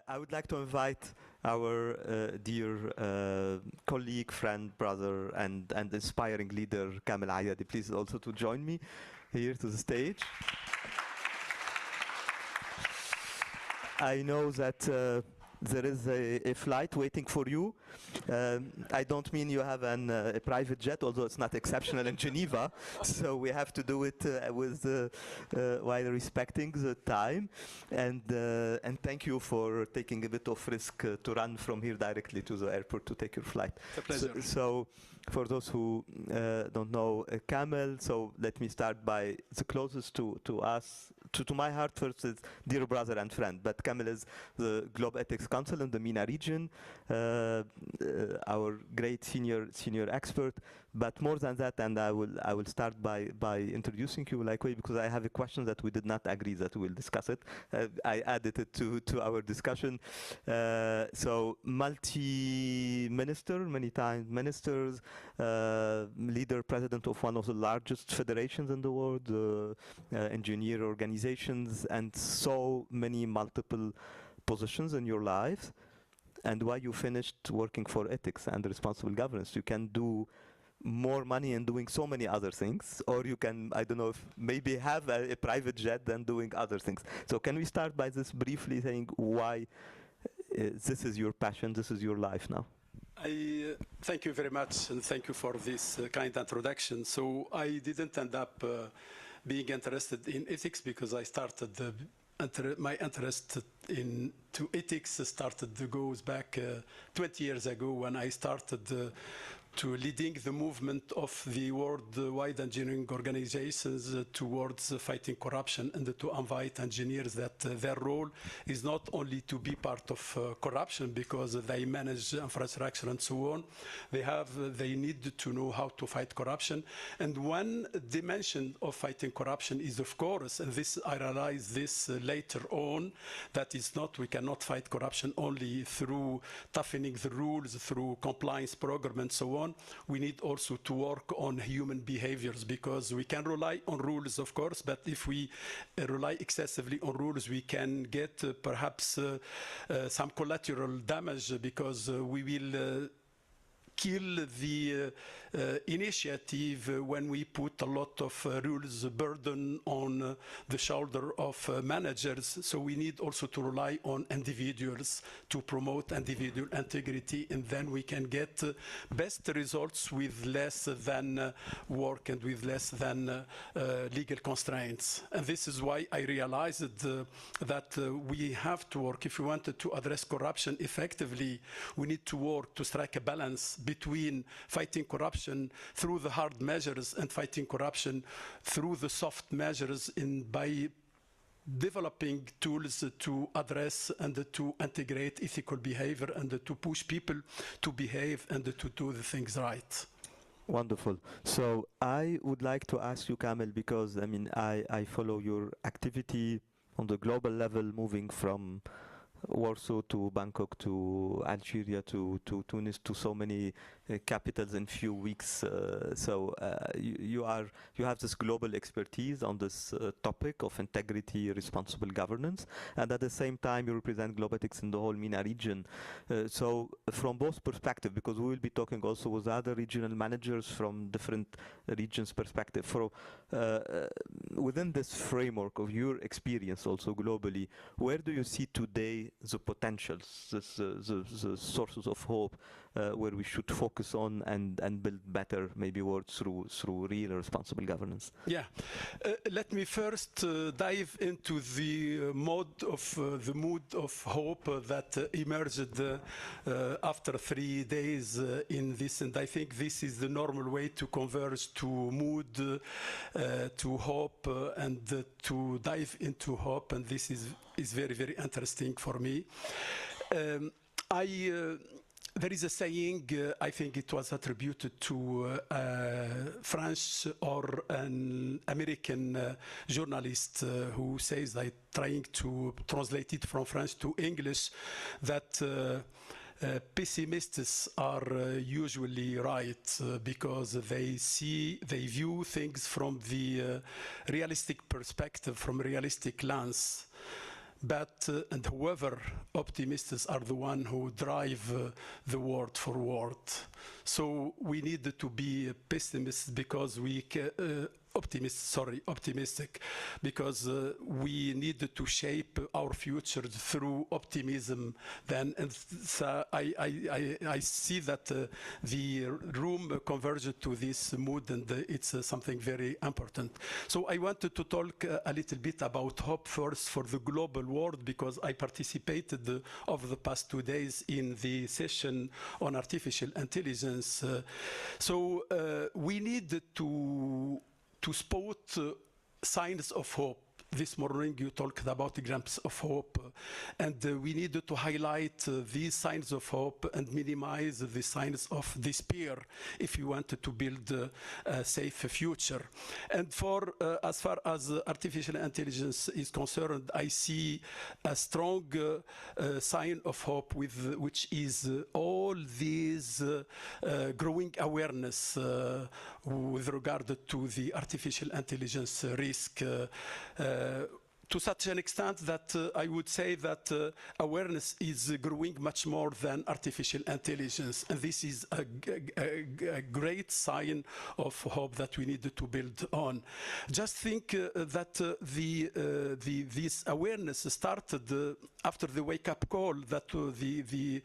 I would like to invite our dear colleague, friend, brother, and inspiring leader, Kamel Ayadi, please also to join me here to the stage. I know that there is a flight waiting for you. I don't mean you have a private jet, although it's not exceptional in Geneva. So we have to do it while respecting the time. And thank you for taking a bit of risk to run from here directly to the airport to take your flight. It's a pleasure. So for those who don't know Kamel, so let me start by the closest to us, to my heart first is dear brother and friend, but Kamel is the Globethics Consul in the MENA region, our great senior expert. But more than that, and I will start by introducing you likely because I have a question that we did not agree that we will discuss it. I added it to our discussion. So multi-minister, many times ministers, leader, president of one of the largest federations in the world, engineer organizations, and so many multiple positions in your life. And why you finished working for ethics and responsible governance? You can do more money in doing so many other things, or you can, I don't know, if maybe have a private jet than doing other things. So can we start by this briefly saying why this is your passion, this is your life now? I thank you very much, and thank you for this kind introduction. So I didn't end up being interested in ethics because I started my interest into ethics goes back 20 years ago when I started to leading the movement of the worldwide engineering organizations towards fighting corruption, and to invite engineers that their role is not only to be part of corruption because they manage infrastructure and so on. They need to know how to fight corruption. And one dimension of fighting corruption is, of course, and this I realized this later on, that is not, we cannot fight corruption only through toughening the rules, through compliance program and so on. We need also to work on human behaviors, because we can rely on rules, of course, but if we rely excessively on rules, we can get perhaps some collateral damage, because we will kill the initiative when we put a lot of rules burden on the shoulder of managers. So we need also to rely on individuals to promote individual integrity, and then we can get best results with less than work and with less than legal constraints. And this is why I realized that we have to work. If we wanted to address corruption effectively, we need to work to strike a balance between fighting corruption through the hard measures and fighting corruption through the soft measures, by developing tools to address and to integrate ethical behavior and to push people to behave and to do the things right. Wonderful. So I would like to ask you, Kamel, because I mean, I follow your activity on the global level, moving from Warsaw to Bangkok to Algeria to Tunis, to so many capitals in few weeks. You have this global expertise on this topic of integrity, responsible governance, and at the same time you represent Globethics in the whole MENA region. So from both perspectives, because we will be talking also with other regional managers from different regions' perspective. Within this framework of your experience also globally, where do you see today the potentials, the sources of hope, where we should focus on and build better maybe words through real responsible governance? Yeah, let me first dive into the mood of hope that emerged after 3 days in this, and I think this is the normal way to converge to mood, to hope, and to dive into hope, and this is very, very interesting for me. There is a saying, I think it was attributed to French or an American journalist who says, that trying to translate it from French to English, that pessimists are usually right because they view things from the realistic perspective, from realistic lens. but and however, optimists are the one who drive the world forward. So we need to be pessimists because optimistic, because we need to shape our future through optimism. Then, and so I see that the room converged to this mood, and it's something very important. So I wanted to talk a little bit about hope first for the global world, because I participated over the past 2 days in the session on artificial intelligence. So we need to spot signs of hope. This morning you talked about glimpses of hope, and we need to highlight these signs of hope and minimize the signs of despair if you want to build a safe future. And for as far as artificial intelligence is concerned, I see a strong sign of hope, which is all these growing awareness with regard to the artificial intelligence risk. To such an extent that I would say that awareness is growing much more than artificial intelligence. And this is a great sign of hope that we need to build on. Just think that this awareness started after the wake-up call, that the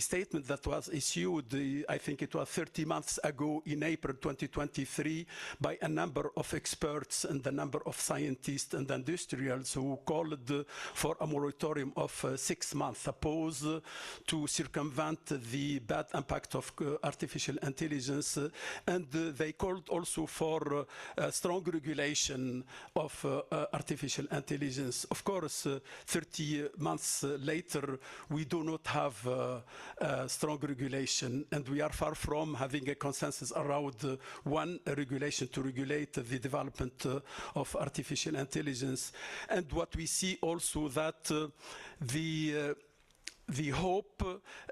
statement that was issued, I think it was 30 months ago in April 2023, by a number of experts and a number of scientists and industrials who called for a moratorium of 6 months, a pause to circumvent the bad impact of artificial intelligence. And they called also for strong regulation of artificial intelligence. Of course, 30 months later, we do not have strong regulation, and we are far from having a consensus around one regulation to regulate the development of artificial intelligence. And what we see also that the hope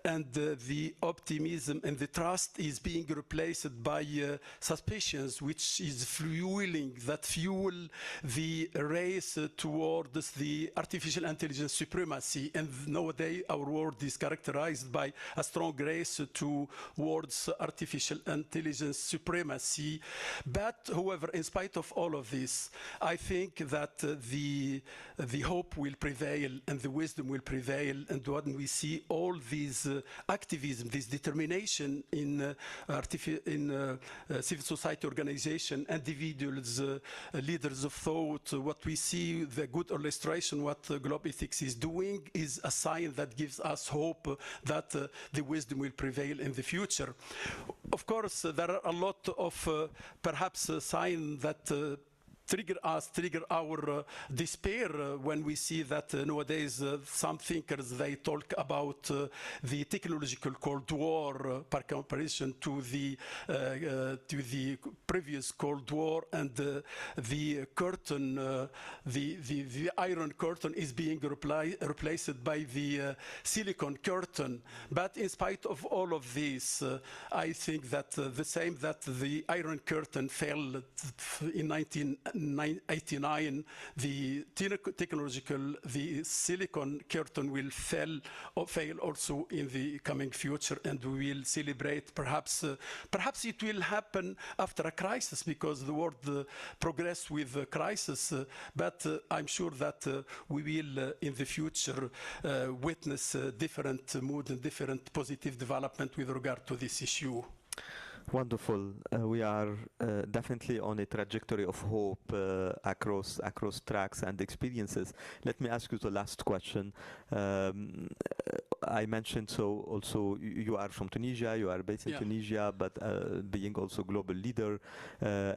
and the optimism and the trust is being replaced by suspicions, which is fuel the race towards the artificial intelligence supremacy. And nowadays our world is characterized by a strong race towards artificial intelligence supremacy. But however, in spite of all of this, I think that the hope will prevail and the wisdom will prevail. And when we see all these activism, this determination in civil society organization, individuals, leaders of thought, what we see, the good illustration, what Globethics is doing, is a sign that gives us hope that the wisdom will prevail in the future. Of course, there are a lot of perhaps signs that trigger our despair when we see that nowadays some thinkers, they talk about the technological Cold War by comparison to the previous Cold War, and the curtain, the iron curtain is being replaced by the silicon curtain. But in spite of all of this, I think that the same that the iron curtain fell in 1989, the silicon curtain will fail also in the coming future, and we will celebrate perhaps it will happen after a crisis, because the world progress with a crisis, but I'm sure that we will in the future witness different mood and different positive development with regard to this issue. Wonderful. We are definitely on a trajectory of hope across tracks and experiences. Let me ask you the last question. I mentioned, so also you are from Tunisia, you are based in Tunisia, but being also global leader,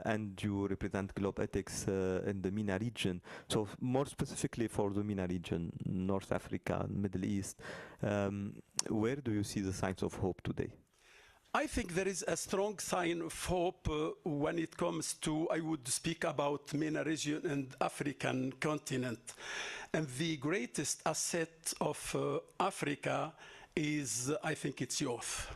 and you represent Globethics in the MENA region. So more specifically for the MENA region, North Africa, Middle East, where do you see the signs of hope today? I think there is a strong sign of hope when it comes to, I would speak about MENA region and African continent. And the greatest asset of Africa is, I think, its youth.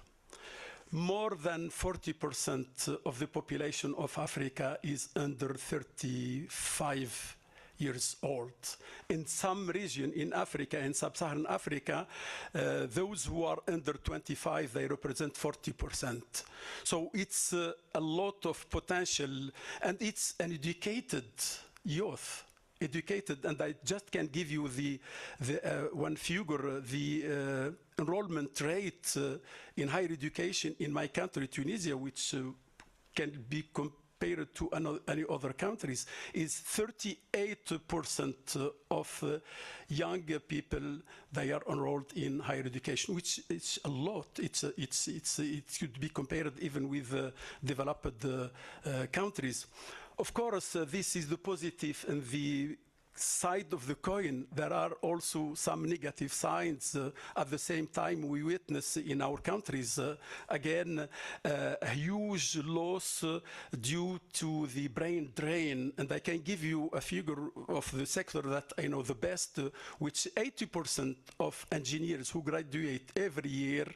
More than 40% of the population of Africa is under 35 years old. In some region in Africa, in sub-Saharan Africa, those who are under 25, they represent 40%. So it's a lot of potential, and it's an educated youth. Educated, and I just can give you the one figure, the enrollment rate in higher education in my country, Tunisia, which can be compared to any other countries, is 38% of young people, they are enrolled in higher education, which is a lot. It should be compared even with developed countries. Of course, this is the positive and the side of the coin. There are also some negative signs. At the same time, we witness in our countries, again, a huge loss due to the brain drain. And I can give you a figure of the sector that I know the best, which 80% of engineers who graduate every year,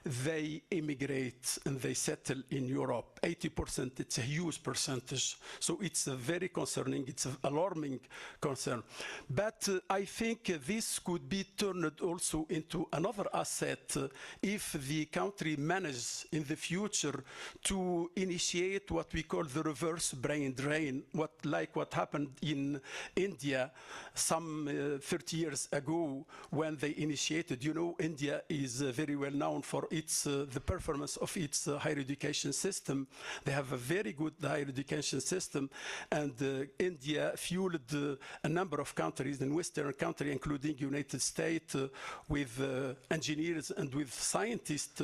they immigrate and they settle in Europe. 80%, it's a huge percentage. So it's a very concerning, it's an alarming concern. But I think this could be turned also into another asset if the country manages in the future to initiate what we call the reverse brain drain, like what happened in India some 30 years ago when they initiated. You know, India is very well known for the performance of its higher education system. They have a very good higher education system, and India fueled a number of countries in Western countries, including United States, with engineers and with scientists,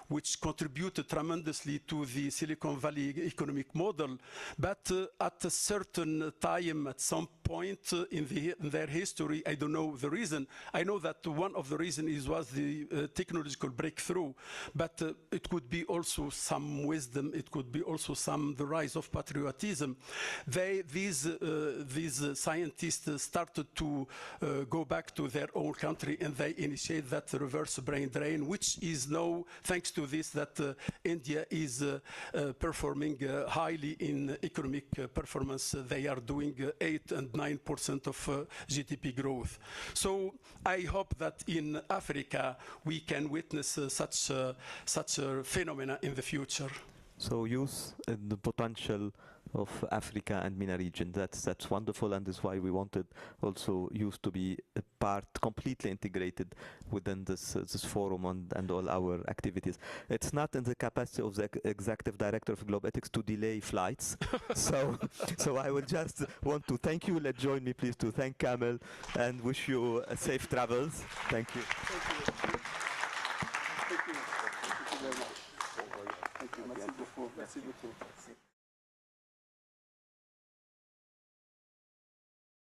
which contributed tremendously to the Silicon Valley economic model. But at a certain time, at some point in their history, I don't know the reason. I know that one of the reasons was the technological breakthrough. But it could be also some wisdom. It could be also the rise of patriotism. These scientists started to go back to their own country, and they initiate that reverse brain drain, which is now, thanks to this, that India is performing highly in economic performance. They are doing 8 and 9% of GDP growth. So I hope that in Africa we can witness such a phenomena in the future. So youth and the potential of Africa and MENA region, that's wonderful, and is why we wanted also youth to be a part, completely integrated within this forum and all our activities. It's not in the capacity of the executive director of Globethics to delay flights. so I will just want to thank you. Let's join me please to thank Kamel and wish you safe travels. Thank you. Thank you. Thank you very much. Thank you. Merci beaucoup. Merci beaucoup.